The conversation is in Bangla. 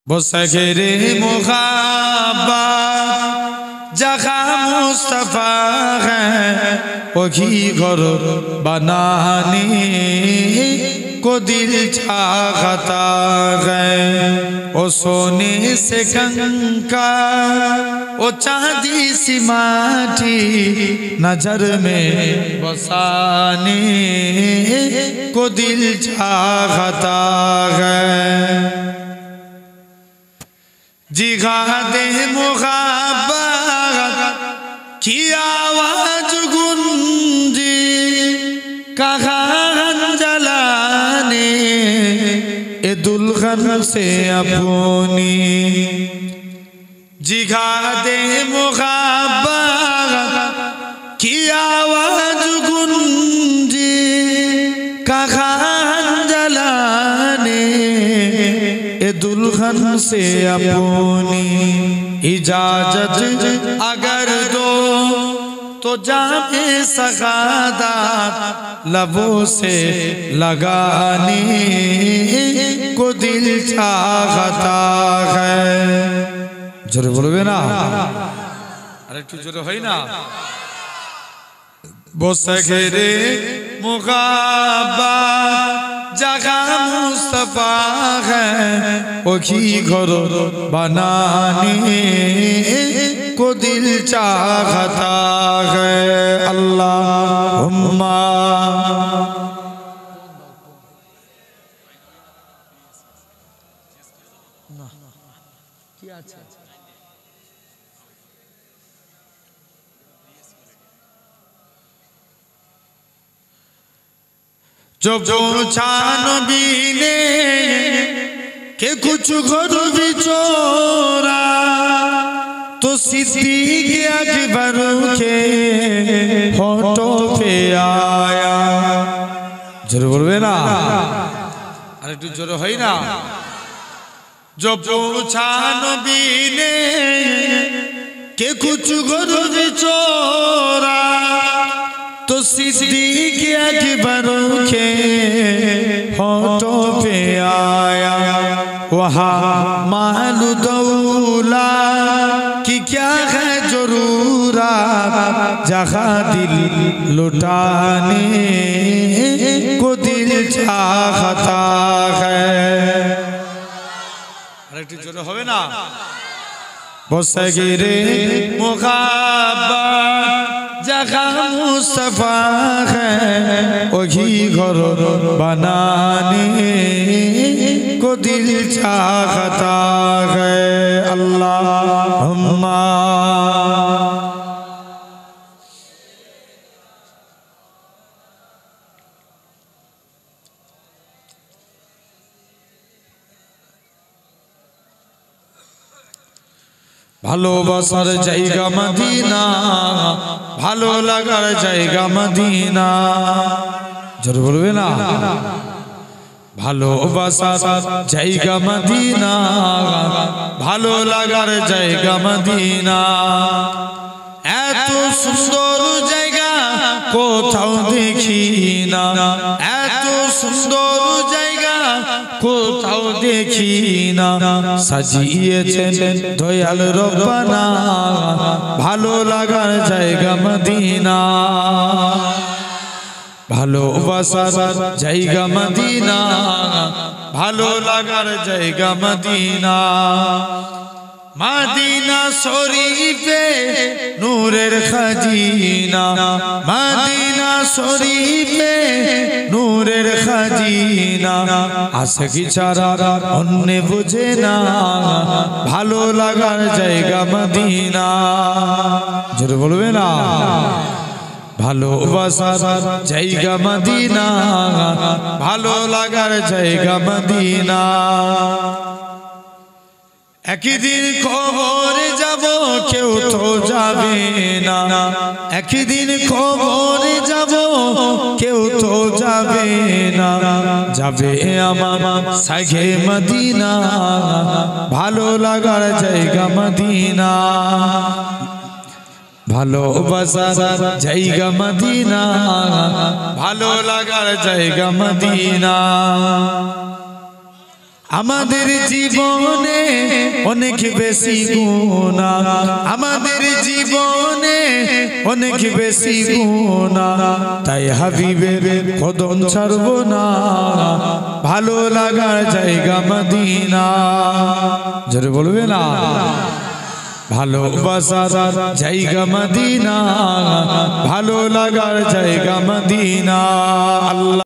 बसगरे मुहाब्बत जहाँ मुस्तफा है वही घर बनाने को दिल चाहता है। ओ सोने से कंका ओ चांदी सी माटी नजर में बसाने को दिल चाहता है। जिहादे मुहाब्बत की आवाज गूंजी कहाँ जलाने ए दुल्हन से अपनी। जिहादे मुहाब्बत की आवाज गूंजी कहाँ जलाने ए दुल्हन से अपनी। इजाजत अगर दो तो जामे सगादात लबों से लगाने को दिल चाहता है। जोरे बोलबे ना, अरे तू जोरे होई ना। बसगरे मुहाब्बत जहाँ मुस्तफा है वही घर बनाने को दिल चाहता है। अल्लाहुम्मा जो पूछा नबी ने के कुछ घर भी चोरा तो सिद्दीक़ अकबर के होठों पे आया। जरूर बोलबे ना, अरे तू जोर होई ना। जो पूछा नबी ने के कुछ घर भी चोरा तो सिद्दीक़ अकबर के होठों पे आया। वहाँ माल दौला की क्या है जरूरत जहाँ दिल लुटाने को दिल चाहता है। अरे जोर होवे ना। बसगरे मुहाब्बत जहाँ मुस्तफा है वही घर बनाने को दिल चाहता है। अल्लाहुम्मा ভালোবাসার জায়গা মদিনা, ভালো লাগার জায়গা মদিনা। জোর বলবে না। ভালোবাসার জায়গা মদিনা, ভালো লাগার জায়গা মদিনা। এত সুন্দর জায়গা কোথাও দেখি না, এত সুন্দর জায়গা কোথাও দেখি না। সাজিয়েছেন দয়াল রব্বানা ভালো লাগার জায়গা মদিনা। ভালোবাসার জায়গা মদিনা, ভালো লাগার জায়গা মদিনা। মদিনা শরীফে নূরের খাজিনা, মদিনা শরীফে নূরের খাজিনা। আশিকি ছাড়া অন্য বুঝে না ভালো লাগার জায়গা মদিনা। জোরে বলবে না। ভালোবাসার জায়গা মদিনা, ভালো লাগার জায়গা মদিনা। একদিন কবরে যাব কেউ তো যাবে না, একদিন কবরে যাব কেউ তো যাবে না। যাবে আমার সাগে মদিনা, ভালো লাগার জায়গা মদিনা। ভালোবাসার জায়গা মদিনা, ভালো লাগার জায়গা মদিনা। আমাদের জীবনে অনেক বেশি গুনাহ, আমাদের জীবনে অনেক বেশি গুনাহ, তাই হাবিবের কদম ছাড়বো না, ভালো লাগার জায়গা মদিনা। জোরে বলবে না? ভালোবাসার জায়গা মদিনা, ভালো লাগার জায়গা মদিনা। আল্লাহ